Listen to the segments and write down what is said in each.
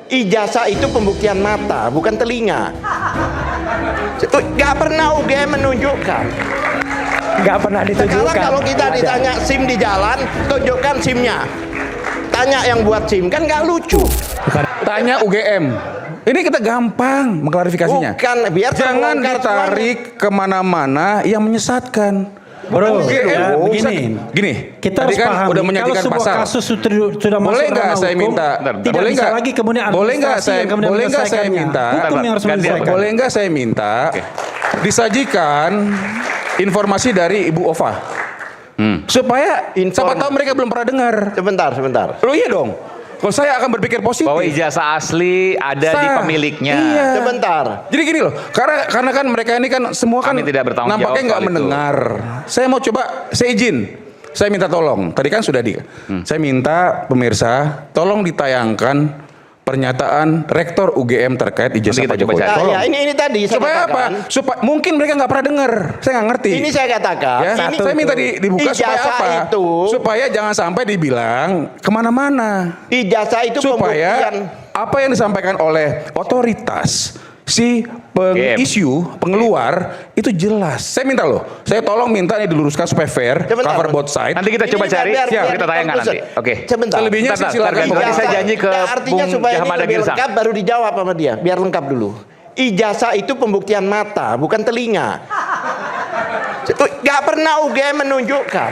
Ijazah itu pembuktian mata, bukan telinga. Gak pernah UGM menunjukkan. Gak pernah ditunjukkan. Sekarang kalau kita ditanya SIM di jalan, tunjukkan SIM-nya. Tanya yang buat SIM, kan gak lucu. Tanya UGM. Ini kita gampang mengklarifikasinya. Bukan, biar jangan ditarik kemana-mana yang menyesatkan. Bro, UGM, begini. Kita tadi harus kan pahami, udah menyajikan kalau sebuah pasal. kasus sudah masuk Boleh nggak ranah saya hukum, minta? tidak Boleh bisa nggak? lagi kemudian Boleh nggak administrasi saya? yang kemudian Boleh nggak saya menyelesaikannya. minta? Hukum yang harus menyelesaikan. Boleh nggak saya minta? Disajikan informasi dari Ibu Ova. Supaya siapa tahu mereka belum pernah dengar. Sebentar. Lo iya dong. Kalau saya akan berpikir positif. Bahwa ijazah asli ada di pemiliknya. Iya. Sebentar. Jadi gini loh, karena kan mereka ini kan semua kan Kami tidak bertanggung nampaknya jawab nggak soal itu. mendengar. Saya mau coba, saya izin. Saya minta tolong. Tadi kan sudah saya minta pemirsa tolong ditayangkan pernyataan Rektor UGM terkait ijazah Nanti kita Pak coba Jokowi. cari. Tolong. Ya, ini tadi saya Supaya apa? katakan. Supaya mungkin mereka nggak pernah dengar. Saya nggak ngerti. Ini saya katakan. Ya, Ini saya minta dibuka supaya ijazah apa? itu, Supaya jangan sampai dibilang kemana-mana. ijazah itu Supaya pembuktian. apa yang disampaikan oleh otoritas si pengisu, pengeluar itu jelas. Saya minta loh, saya tolong minta ini diluruskan supaya fair, Sebentar. cover both side. Nanti kita coba Ini cari, biar kita tayangkan nanti. Oke. Sebentar. Selebihnya Bentar, silakan. bentar, Pokoknya saya janji ke Artinya Bung supaya ini Jahamada lebih Girsang. lengkap baru dijawab sama dia. Biar lengkap dulu. Ijazah itu pembuktian mata, bukan telinga. Gak pernah UGM menunjukkan.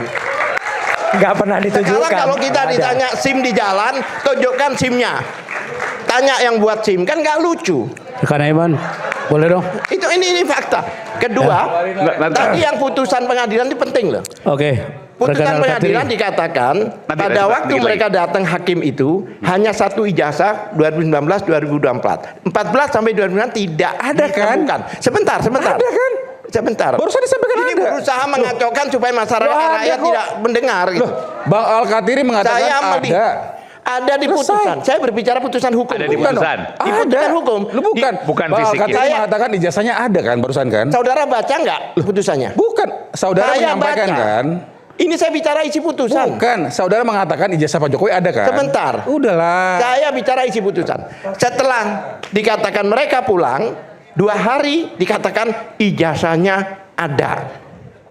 Gak pernah ditunjukkan. Sekarang kalau kita Nggak ada. ditanya SIM di jalan, tunjukkan SIM-nya. Tanya yang buat SIM, kan gak lucu. Rekan Iman, boleh dong? Itu ini fakta. Kedua, tadi yang putusan pengadilan itu penting loh. Oke. Putusan Rekan pengadilan Al-Katiri. dikatakan Nanti pada ada waktu sedikit mereka datang hakim itu hanya satu ijazah 2019-2024. 14 sampai 2019 tidak Ada kan? ditemukan. Sebentar. Ada kan? Sebentar. Barusan disampaikan Ini ada. berusaha mengacaukan supaya masyarakat Loh, ada rakyat kok. tidak mendengar. Gitu. Loh, Bang Al-Katiri mengatakan Saya ada. ada di Selesai. putusan. Saya berbicara putusan hukum. Ada di Bukan putusan. dong. Di putusan hukum. Lu bukan. Bukan Bang fisik Al-Katiri ya. mengatakan ijazahnya ada kan barusan kan? Saudara baca nggak putusannya? Bukan. Saudara Saya menyampaikan baca. kan? Ini saya bicara isi putusan. Bukan. Saudara mengatakan ijazah Pak Jokowi ada kan? Sebentar. Udahlah. Saya bicara isi putusan. Setelah dikatakan mereka pulang, 2 hari dikatakan ijazahnya ada.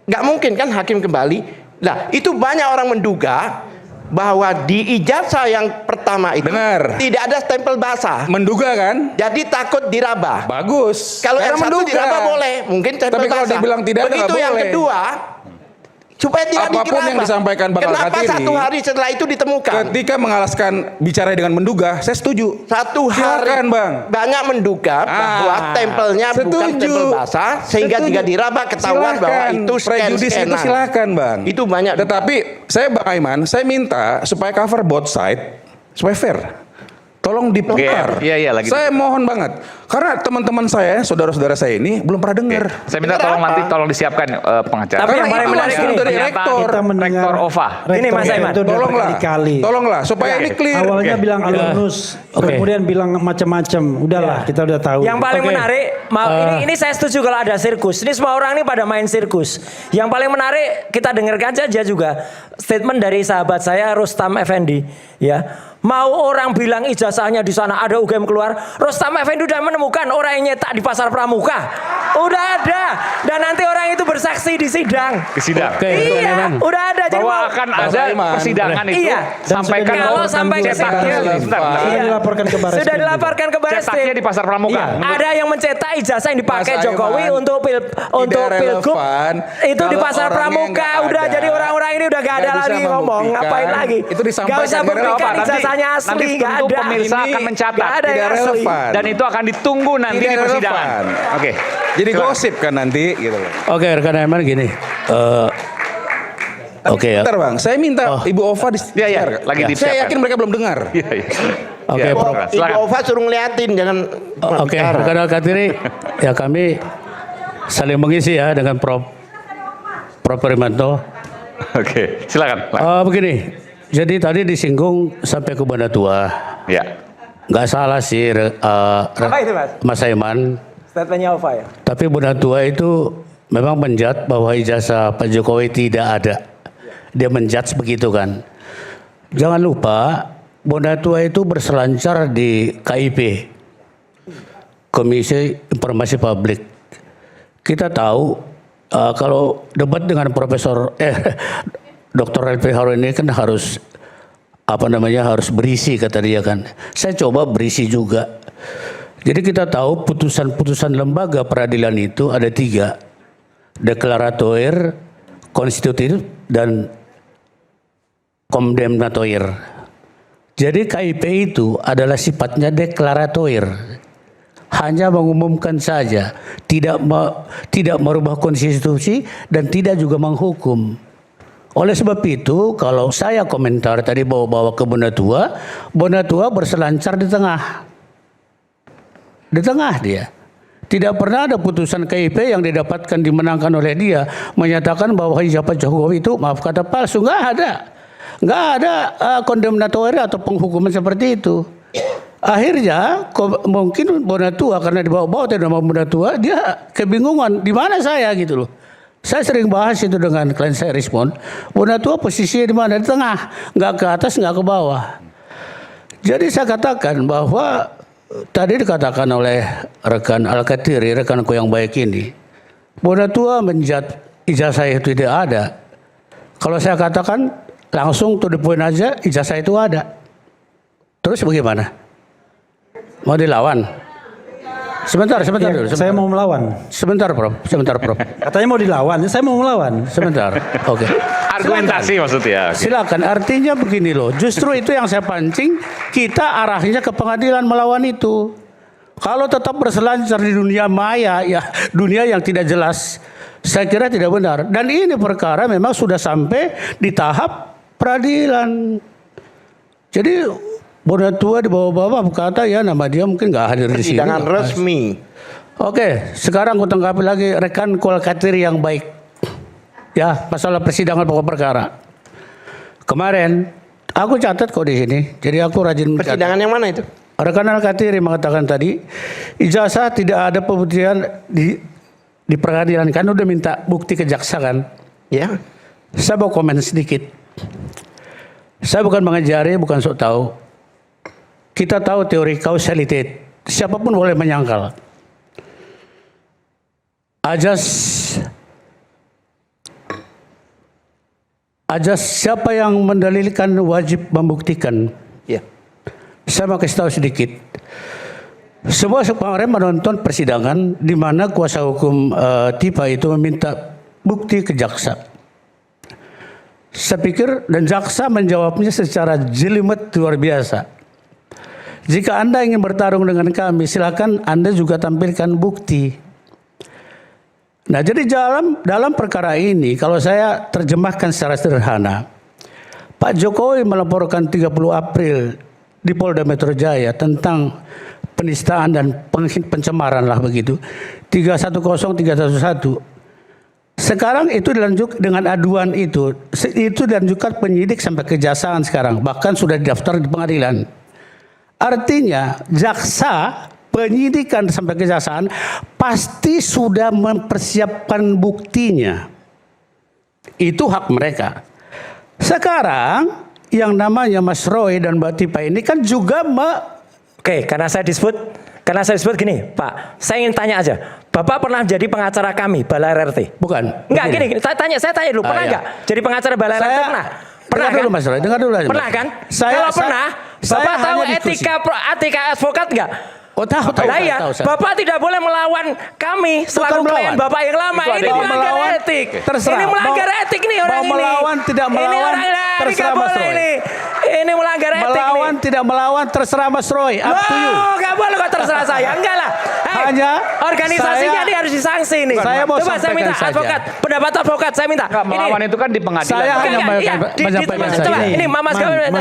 Nggak mungkin kan hakim kembali. Nah, itu banyak orang menduga bahwa di ijazah yang pertama itu Benar. tidak ada stempel basah. Menduga kan? Jadi takut diraba. Bagus. Kalau Karena yang satu diraba boleh, mungkin stempel Tapi kalau basah. dibilang tidak ada, Begitu nggak yang boleh. kedua, supaya tidak Apapun diraba. yang disampaikan Bang Kenapa Al-Katiri, 1 hari setelah itu ditemukan? Ketika mengalaskan bicara dengan menduga, saya setuju. 1 hari Silakan, Bang. banyak menduga bahwa tempelnya bukan setuju. tempel basah, sehingga Setuju. jika diraba ketahuan bahwa Silakan. itu Prejudis itu scan-scanan. silakan, Bang. Itu banyak. Tetapi saya Bang Aiman, saya minta supaya cover both side supaya fair. Tolong diputar. Iya, lagi. Saya mohon banget. Karena teman-teman saya, saudara-saudara saya ini belum pernah dengar. Saya minta tolong Kenapa? nanti tolong disiapkan pengacara. Tapi yang paling menarik langsung ini, dari pernyataan rektor. Kita mendengar Rektor OVA. Ini Mas Aiman. Itu udah Tolonglah. berkali-kali. Tolonglah supaya ini clear. Awalnya Oke. bilang alumnus, kemudian bilang macam-macam. Udahlah, kita udah tahu. Yang paling Oke. menarik, ini saya setuju kalau ada sirkus. Ini semua orang ini pada main sirkus. Yang paling menarik kita dengarkan saja juga statement dari sahabat saya Rustam Effendi, ya. Mau orang bilang ijazahnya di sana ada UGM keluar, Rustam Effendi udah menemukan orang yang nyetak di Pasar Pramuka. Udah ada. Dan nanti orang itu bersaksi di sidang. Di sidang. Oke, Iya, Rekan Iman. udah ada. Jadi Bahwa mau- akan Mas ada Aiman. persidangan itu. Iya. Sampaikan Kalau bahwa sampai ke cetaknya. sidang. Sebentar. Sudah Iya. dilaporkan ke Baris Sudah Krim. dilaporkan ke Baris Cetaknya Krim. di Pasar Pramuka. Ada yang mencetak ijazah yang dipakai Mas Jokowi Aiman, untuk pilgub. relevan Itu di kalau Pasar orangnya Pramuka nggak udah ada, jadi orang-orang ini udah gak ada nggak bisa lagi ngomong, membuktikan. ngapain lagi? Itu disampaikan Gak usah nggak buktikan relevan. ijazahnya asli, Nanti gak tentu ada. pemirsa Ini akan mencatat. Gak ada tidak yang asli. relevan. Dan itu akan ditunggu nanti Tidak di persidangan. relevan. Oke. Jadi Silakan. gosip kan nanti gitu loh. Oke, rekan Aiman gini. Oke ya. Bentar Bang, saya minta Ibu Ova di Iya, iya, share. lagi Saya disiapkan. yakin mereka belum dengar. Iya, iya. Oke, Ya, Prof. Ibu silakan. Ova suruh ngeliatin, jangan Oke, bicara. rekan Al-Katiri, ya kami saling mengisi ya dengan Prof. Primanto. Oke, silakan. Begini, jadi tadi disinggung sampai ke Banda Tua. Ya. Nggak salah sih, Apa itu, Mas? Mas Aiman. Statementnya Ova ya? Tapi Bunda Tua itu memang menjat bahwa ijazah Pak Jokowi tidak ada. Dia menjudge begitu kan. Jangan lupa Bonatua itu berselancar di KIP, Komisi Informasi Publik. Kita tahu kalau debat dengan Dr. Refli Harun ini kan harus harus berisi, kata dia kan. Saya coba berisi juga. Jadi kita tahu putusan-putusan lembaga peradilan itu ada 3. Deklaratoir, konstitutif, dan kondemnatoir. Jadi KIP itu adalah sifatnya deklaratoir. Hanya mengumumkan saja, tidak merubah konstitusi dan tidak juga menghukum. Oleh sebab itu, kalau saya komentar tadi bawa-bawa ke Bonatua berselancar di tengah. Di tengah dia. Tidak pernah ada putusan KIP yang didapatkan dimenangkan oleh dia menyatakan bahwa hijab Jokowi itu maaf kata palsu. Nggak ada. Nggak ada kondemnator atau penghukuman seperti itu. Akhirnya mungkin Bonatua karena dibawa-bawa nama Bonatua, dia kebingungan di mana saya gitu loh. Saya sering bahas itu dengan klien saya Respon. Bonatua posisinya di mana? Di tengah, nggak ke atas, nggak ke bawah. Jadi saya katakan bahwa tadi dikatakan oleh rekan Al-Katiri, rekanku yang baik ini, Bonatua menjat ijazah itu tidak ada. Kalau saya katakan langsung to the point aja, ijazah itu ada. Terus bagaimana? Mau dilawan? Sebentar dulu. Saya mau melawan. Sebentar, Prof. Katanya mau dilawan, saya mau melawan. Sebentar. Oke. Argumentasi maksudnya. Oke. Silakan. Artinya begini loh. Justru itu yang saya pancing. Kita arahnya ke pengadilan melawan itu. Kalau tetap berselancar di dunia maya, ya dunia yang tidak jelas, saya kira tidak benar. Dan ini perkara memang sudah sampai di tahap peradilan. Jadi Bonatua di bawah-bawah berkata ya nama dia mungkin nggak hadir di sini. Persidangan resmi. Oke, sekarang aku tanggapi lagi rekan Al-Katiri yang baik. Ya, masalah persidangan pokok perkara. Kemarin aku catat kok di sini. Jadi aku rajin mencatat. Persidangan yang mana itu? Rekan Al-Katiri mengatakan tadi ijazah tidak ada pembuktian di pengadilan kan udah minta bukti ke jaksa kan. Ya. Saya mau komen sedikit. Saya bukan mengajari, bukan sok tahu. Kita tahu teori kausalitas. Siapapun boleh menyangkal. Ajas siapa yang mendalilkan wajib membuktikan. Ya. Saya mau kasih tahu sedikit. Semua kemarin menonton persidangan di mana kuasa hukum Tipa itu meminta bukti ke jaksa. Saya pikir dan jaksa menjawabnya secara jelimet luar biasa. Jika Anda ingin bertarung dengan kami, silakan Anda juga tampilkan bukti. Nah, jadi dalam perkara ini, kalau saya terjemahkan secara sederhana, Pak Jokowi melaporkan 30 April di Polda Metro Jaya tentang penistaan dan pencemaran lah begitu. 310311. Sekarang itu dilanjut dengan aduan itu dilanjutkan penyidik sampai kejaksaan sekarang, bahkan sudah didaftar di pengadilan. Artinya jaksa penyidikan sampai kejaksaan pasti sudah mempersiapkan buktinya. Itu hak mereka. Sekarang yang namanya Mas Roy dan Mbak Tipa ini kan juga Oke, karena saya disebut gini, Pak. Saya ingin tanya aja. Bapak pernah jadi pengacara kami, Balai RRT? bukan. Enggak, gini, saya tanya dulu, pernah iya. enggak jadi pengacara Balai RRT? Pernah? Pernah Dengar kan? dulu Mas Roy, dengar dulu aja. Pernah kan? Saya Bapak tahu hanya diskusi. etika advokat enggak? Oh tahu. Nah ya, tahu saya. Bapak tidak boleh melawan kami selaku klien melawan. Bapak yang lama. Itu Ini ada melanggar melawan, etik. terserah. Ini melanggar etik nih orang ini. Mau melawan, tidak melawan, Ini orang terserah nggak Mas boleh Roy. ini. Ini melanggar etik Melawan nih. tidak melawan terserah Mas Roy. Up to you. Oh, nggak boleh kok terserah saya. Enggak lah. Hanya organisasinya saya- ini harus disanksi nih. Saya mau Coba saya minta sampaikan saja. advokat, pendapat advokat saya minta. Nggak, melawan itu kan di pengadilan. Saya hanya Coba menyampaikan saja. ini Mas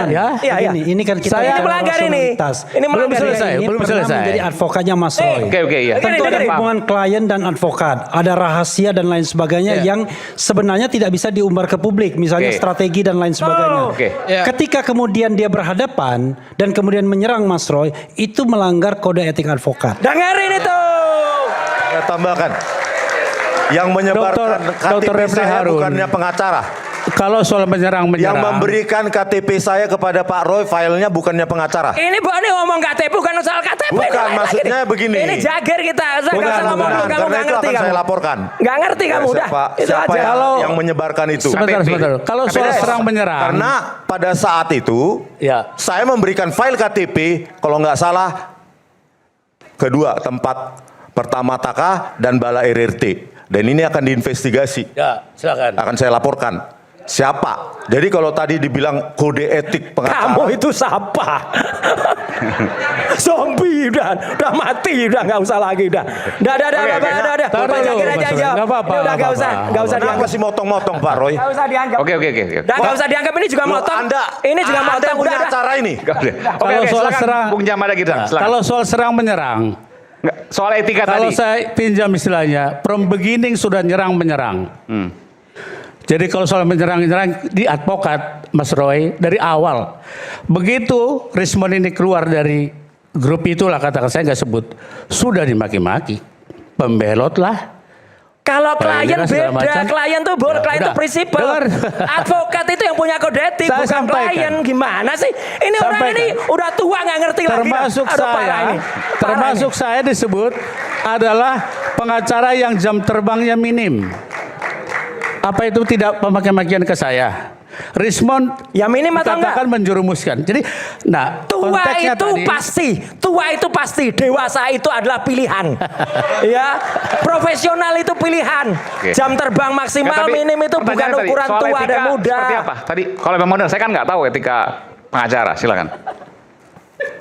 Ya. Iya. Ini kan kita Saya bicara melanggar ini. rasionalitas. Ini melanggar Belum selesai. Ini belum pernah selesai. menjadi advokatnya Mas Roy. Oke, iya. Tentu ada Dengerin. hubungan klien dan advokat, ada rahasia dan lain sebagainya Ya. yang sebenarnya tidak bisa diumbar ke publik, misalnya Oke. strategi dan lain sebagainya. Oke. Ya. Ketika kemudian dia berhadapan dan kemudian menyerang Mas Roy, itu melanggar kode etik advokat. Dengerin itu. Saya tambahkan, yang menyebarkan Dr. KTP Refli saya Harun. bukannya pengacara, kalau soal menyerang Yang memberikan KTP saya kepada Pak Roy filenya bukannya pengacara. Ini ngomong KTP bukan soal KTP. Bukan, ini lain maksudnya lagi. begini. Ini jager kita. Saya nggak usah ngomong dulu, kamu Karena nggak itu ngerti akan kamu. saya laporkan. Nggak ngerti kamu udah. Itu Siapa aja. yang menyebarkan itu? sebentar. Kalau soal Beres. serang menyerang, Karena pada saat itu ya. saya memberikan file KTP kalau nggak salah kedua tempat pertama Taka dan Bala RRT. Dan ini akan diinvestigasi. Ya, silakan. Akan saya laporkan. Siapa? Jadi kalau tadi dibilang kode etik pengacara. Kamu itu siapa? Zombie udah mati udah nggak usah lagi udah. Udah. Taruh Pak dulu, Jagir aja Mas Roy. jawab. Nggak apa-apa, Udah nggak nggak usah Kenapa dianggap. sih motong-motong Pak Roy? Nggak usah dianggap. Oke. Dan nggak usah dianggap ini juga Loh, motong. Anda, Ini juga Anda motong punya udah. acara ini. Oke, Kalau soal silakan. serang, Bung Jamal lagi silakan. kalau soal serang menyerang, Nggak, soal etika kalau tadi. saya pinjam istilahnya, from beginning sudah nyerang menyerang. Jadi kalau soal menyerang di advokat Mas Roy dari awal, begitu Rismon ini keluar dari grup itulah katakan saya nggak sebut, sudah dimaki-maki, pembelot lah. Kalau klien Jangan segala beda, macam. klien tuh Ya, klien tuh udah. prinsipal. Dengar. Advokat itu yang punya kode etik, Saya bukan sampaikan. klien. Gimana sih? Ini orang Sampaikan. ini udah tua nggak ngerti lagi. Termasuk Aduh, parah saya, ini. termasuk saya disebut adalah pengacara yang jam terbangnya minim. Apa itu tidak pemaki-makian ke saya? Rismon Ya minim atau enggak? katakan menjerumuskan. Jadi, nah Tua konteksnya itu tadi, pasti, dewasa itu adalah pilihan. Ya, profesional itu pilihan. Oke. Jam terbang maksimal Nggak, tapi minim itu bukan pertanyaannya tadi, ukuran soal tua etika dan muda. Seperti apa? Tadi kalau memang benar, saya kan nggak tahu etika pengacara. Silakan.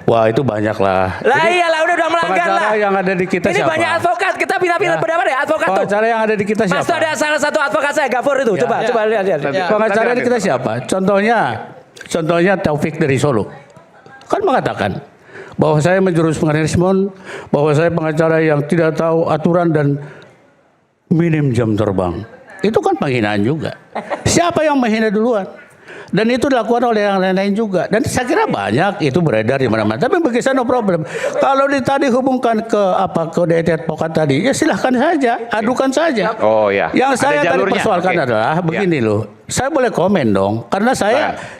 wah itu banyak lah. Lah iyalah udah melanggar Pengacara lah. yang ada di kita Ini siapa? banyak advokat, kita pilih-pilih Ya. pendapat ya advokat tuh. Pengacara yang ada di kita Mas siapa? tuh ada salah satu advokat saya, Gafur itu. Ya. Coba lihat. Pengacara di kita siapa? Contohnya Taufik dari Solo. Kan mengatakan bahwa saya menjurus pengacara Rismon, bahwa saya pengacara yang tidak tahu aturan dan minim jam terbang. Itu kan penghinaan juga. Siapa yang menghina duluan? Dan itu dilakukan oleh yang lain-lain juga. Dan saya kira banyak itu beredar di mana-mana. Tapi bagi saya no problem. Kalau tadi hubungkan ke kode etik advokat tadi, ya silahkan saja, adukan saja. Oh ya. Yang Ada saya tadi jalurnya. persoalkan Oke. adalah begini loh. Saya boleh komen dong, karena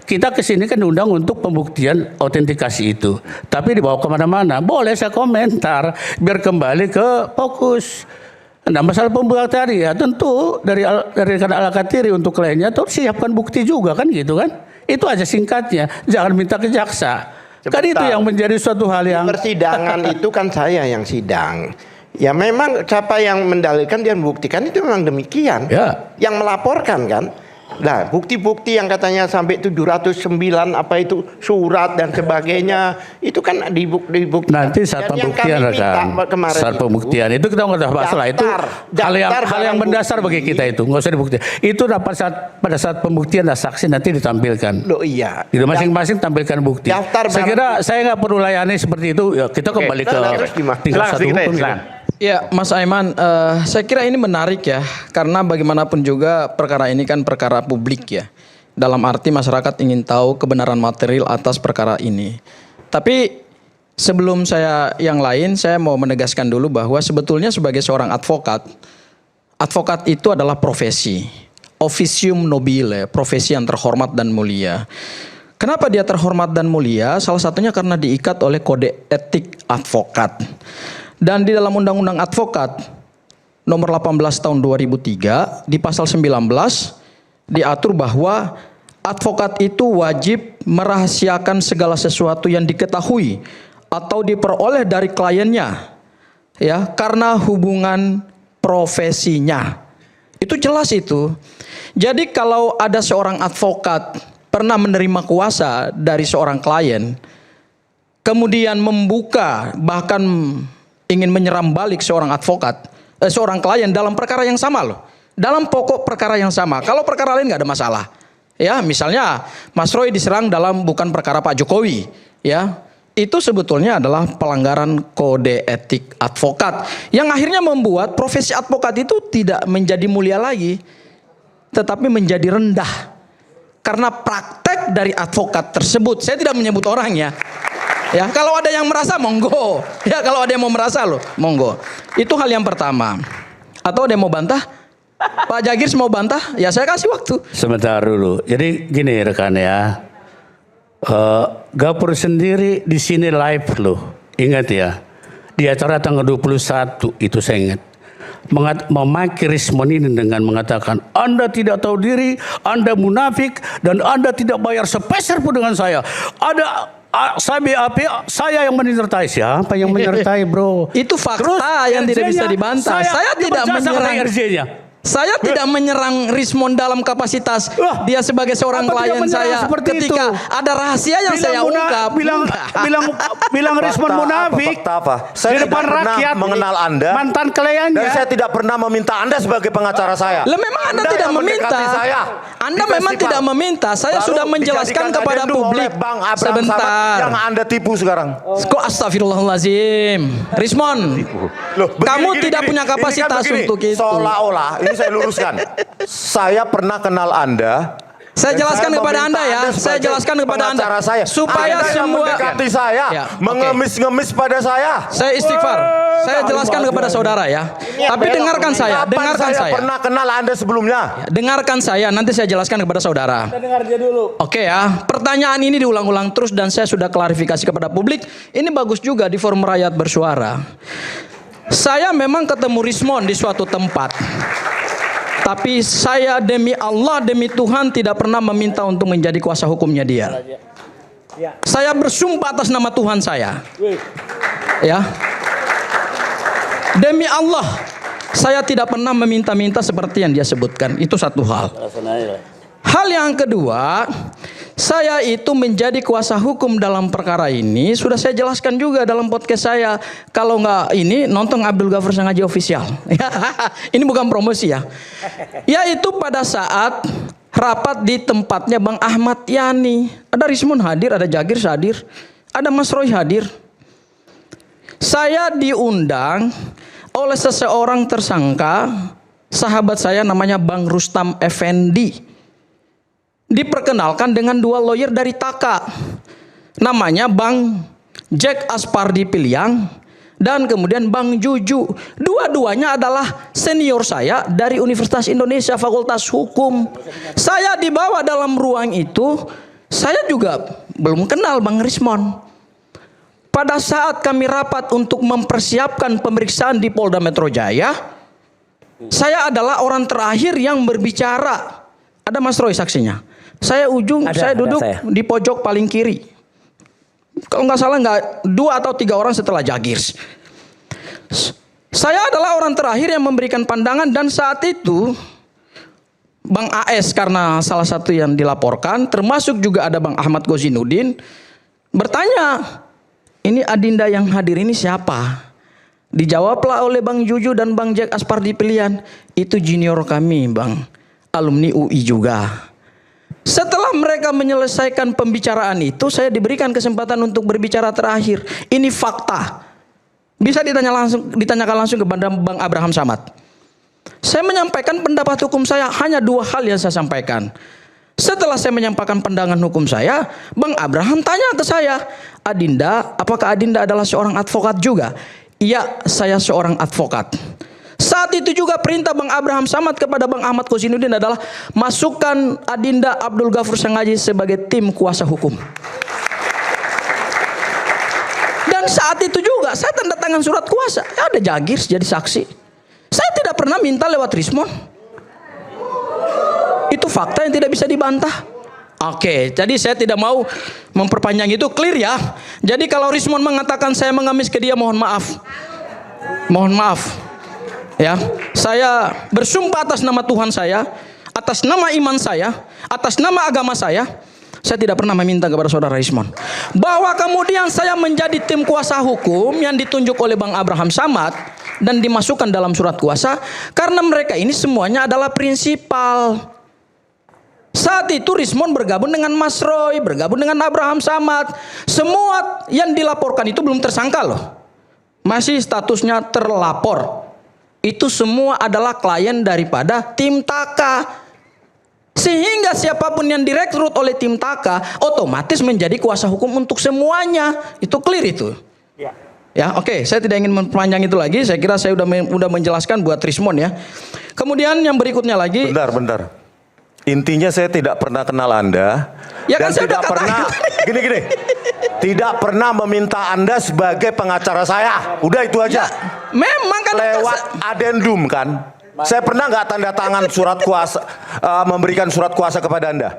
kita kesini kan diundang untuk pembuktian autentikasi itu. Tapi dibawa kemana-mana, boleh saya komentar biar kembali ke fokus. Nah masalah pembuktian tadi ya tentu dari rekan Al-Katiri untuk kliennya tuh siapkan bukti juga kan gitu kan. Itu aja singkatnya, jangan minta ke jaksa. Kan itu yang menjadi suatu hal yang Persidangan itu kan saya yang sidang. Ya memang siapa yang mendalilkan dia membuktikan itu memang demikian. Ya. Yang melaporkan kan. Nah, bukti-bukti yang katanya sampai 709 apa itu surat dan sebagainya itu kan dibuktikan. nanti saat Dan yang pembuktian kami minta rekan, kemarin saat pembuktian itu kita nggak usah bahas lah itu hal yang barang mendasar bukti. bagi kita itu nggak usah dibuktikan. Itu pada saat pembuktian dan saksi nanti ditampilkan. Loh iya. Di masing-masing tampilkan bukti. Daftar Saya barang kira saya nggak perlu layani seperti itu. Ya, kita kembali ke terus gimana? tinggal Silakan satu sedikit hukum. ya, silakan. Ya, Mas Aiman, saya kira ini menarik ya, karena bagaimanapun juga perkara ini kan perkara publik ya. Dalam arti masyarakat ingin tahu kebenaran material atas perkara ini. Tapi sebelum saya yang lain, saya mau menegaskan dulu bahwa sebetulnya sebagai seorang advokat itu adalah profesi. Officium nobile, profesi yang terhormat dan mulia. Kenapa dia terhormat dan mulia? Salah satunya karena diikat oleh kode etik advokat. Dan di dalam Undang-Undang Advokat nomor 18 tahun 2003 di pasal 19 diatur bahwa advokat itu wajib merahasiakan segala sesuatu yang diketahui atau diperoleh dari kliennya ya karena hubungan profesinya. Itu jelas itu. Jadi kalau ada seorang advokat pernah menerima kuasa dari seorang klien kemudian membuka bahkan ingin menyerang balik seorang seorang klien dalam perkara yang sama loh. Dalam pokok perkara yang sama. Kalau perkara lain nggak ada masalah. Ya, misalnya Mas Roy diserang dalam bukan perkara Pak Jokowi, ya. Itu sebetulnya adalah pelanggaran kode etik advokat yang akhirnya membuat profesi advokat itu tidak menjadi mulia lagi, tetapi menjadi rendah. Karena praktek dari advokat tersebut, saya tidak menyebut orangnya. Ya, kalau ada yang merasa monggo. Ya, kalau ada yang mau merasa loh, monggo. Itu hal yang pertama. Atau ada yang mau bantah? Pak Jagirs mau bantah, ya saya kasih waktu. Sebentar dulu. Jadi gini rekan ya. Gapur sendiri di sini live loh. Ingat ya. Di acara tanggal 21 itu saya ingat. Memaki Rismon ini dengan mengatakan Anda tidak tahu diri, Anda munafik, dan Anda tidak bayar sepeser pun dengan saya. Saya yang menyertai. Siapa yang menyertai, bro? Itu fakta yang tidak bisa dibantah. Saya tidak menyerang RJ-nya. Saya tidak menyerang Rismon dalam kapasitas dia sebagai seorang klien saya. Ketika ada rahasia yang saya ungkap, bilang Rismon munafik. Fakta apa? Saya Di tidak depan pernah rakyat, mengenal Anda. mantan kliennya. Dan saya tidak pernah meminta Anda sebagai pengacara saya. lah memang Anda tidak yang meminta. mendekati saya Anda di memang festival. tidak meminta. Saya Lalu sudah menjelaskan dijadikan kepada agendu publik. oleh Bang Abraham Sebentar. Samad yang Anda tipu sekarang. Kok astagfirullahalazim. Rismon, Loh, kamu tidak punya kapasitas Ini kan begini, untuk itu. Seolah-olah, ini saya luruskan. Saya pernah kenal Anda. Saya dan jelaskan kepada meminta Anda ya. Saya sebagai jelaskan kepada Anda. pengacara saya. Supaya Anda yang semua mendekati saya, Ya, oke. mengemis-ngemis pada saya. Saya istighfar. Saya jelaskan kepada saudara ya. Tapi dengarkan saya, Kapan dengarkan saya. pernah kenal Anda sebelumnya? Dengarkan saya, nanti saya jelaskan kepada saudara. Oke ya, pertanyaan ini diulang-ulang terus dan saya sudah klarifikasi kepada publik. Ini bagus juga di forum rakyat bersuara. Saya memang ketemu Rismon di suatu tempat. Tapi saya demi Allah, demi Tuhan tidak pernah meminta untuk menjadi kuasa hukumnya dia. Saya bersumpah atas nama Tuhan saya. Ya. Demi Allah, saya tidak pernah meminta-minta seperti yang dia sebutkan. Itu satu hal. Hal yang kedua, saya itu menjadi kuasa hukum dalam perkara ini sudah saya jelaskan juga dalam podcast saya. Kalau nggak ini nonton Abdul Ghafur Sangaji official. Ini bukan promosi ya. Yaitu pada saat rapat di tempatnya Bang Ahmad Yani. Ada Rismon hadir, ada Jagirs hadir, ada Mas Roy hadir. Saya diundang oleh seseorang tersangka, sahabat saya namanya Bang Rustam Effendi. Diperkenalkan dengan dua lawyer dari Taka. Namanya Bang Jack Aspardi Piliang dan kemudian Bang Juju. Dua-duanya adalah senior saya dari Universitas Indonesia Fakultas Hukum. Saya dibawa dalam ruang itu, saya juga belum kenal Bang Rismon. Pada saat kami rapat untuk mempersiapkan pemeriksaan di Polda Metro Jaya, saya adalah orang terakhir yang berbicara. Ada Mas Roy saksinya. Saya duduk di pojok paling kiri. Kalau nggak salah 2 atau 3 orang setelah Jagirs. Saya adalah orang terakhir yang memberikan pandangan dan saat itu Bang AS karena salah satu yang dilaporkan, termasuk juga ada Bang Ahmad Gozinuddin bertanya, ini Adinda yang hadir ini siapa? Dijawablah oleh Bang Juju dan Bang Jack Aspardi Pilihan, itu junior kami Bang, alumni UI juga. Setelah mereka menyelesaikan pembicaraan itu, saya diberikan kesempatan untuk berbicara terakhir. Ini fakta. Bisa ditanyakan langsung kepada Bang Abraham Samad. Saya menyampaikan pendapat hukum saya, hanya 2 hal yang saya sampaikan. Setelah saya menyampaikan pandangan hukum saya, Bang Abraham tanya ke saya, Adinda, apakah Adinda adalah seorang advokat juga? Iya, saya seorang advokat. Saat itu juga perintah Bang Abraham Samad kepada Bang Ahmad Gozinuddin adalah masukkan Adinda Abdul Ghafur Sangaji sebagai tim kuasa hukum. Dan saat itu juga saya tanda tangan surat kuasa. Ada Jagirs jadi saksi. Saya tidak pernah minta lewat Rismon. Itu fakta yang tidak bisa dibantah. Oke, jadi saya tidak mau memperpanjang itu, clear ya. Jadi kalau Rismon mengatakan saya mengemis ke dia, mohon maaf. Mohon maaf. Ya, saya bersumpah atas nama Tuhan saya, atas nama iman saya, atas nama agama saya tidak pernah meminta kepada saudara Rismon. Bahwa kemudian saya menjadi tim kuasa hukum yang ditunjuk oleh Bang Abraham Samad dan dimasukkan dalam surat kuasa karena mereka ini semuanya adalah prinsipal. Saat itu Rismon bergabung dengan Mas Roy, bergabung dengan Abraham Samad. Semua yang dilaporkan itu belum tersangka loh. Masih statusnya terlapor. Itu semua adalah klien daripada tim Taka. Sehingga siapapun yang direkrut oleh tim Taka otomatis menjadi kuasa hukum untuk semuanya. Itu clear itu. Ya, oke, saya tidak ingin memperpanjang itu lagi. Saya kira saya sudah menjelaskan buat Rismon ya. Kemudian yang berikutnya lagi, Bentar. Intinya saya tidak pernah kenal Anda Ya kan dan saya tidak udah pernah katakan. gini. Tidak pernah meminta Anda sebagai pengacara saya. Udah itu aja. memang kan Lewat adendum kan. Saya pernah nggak tanda tangan surat kuasa, memberikan surat kuasa kepada Anda?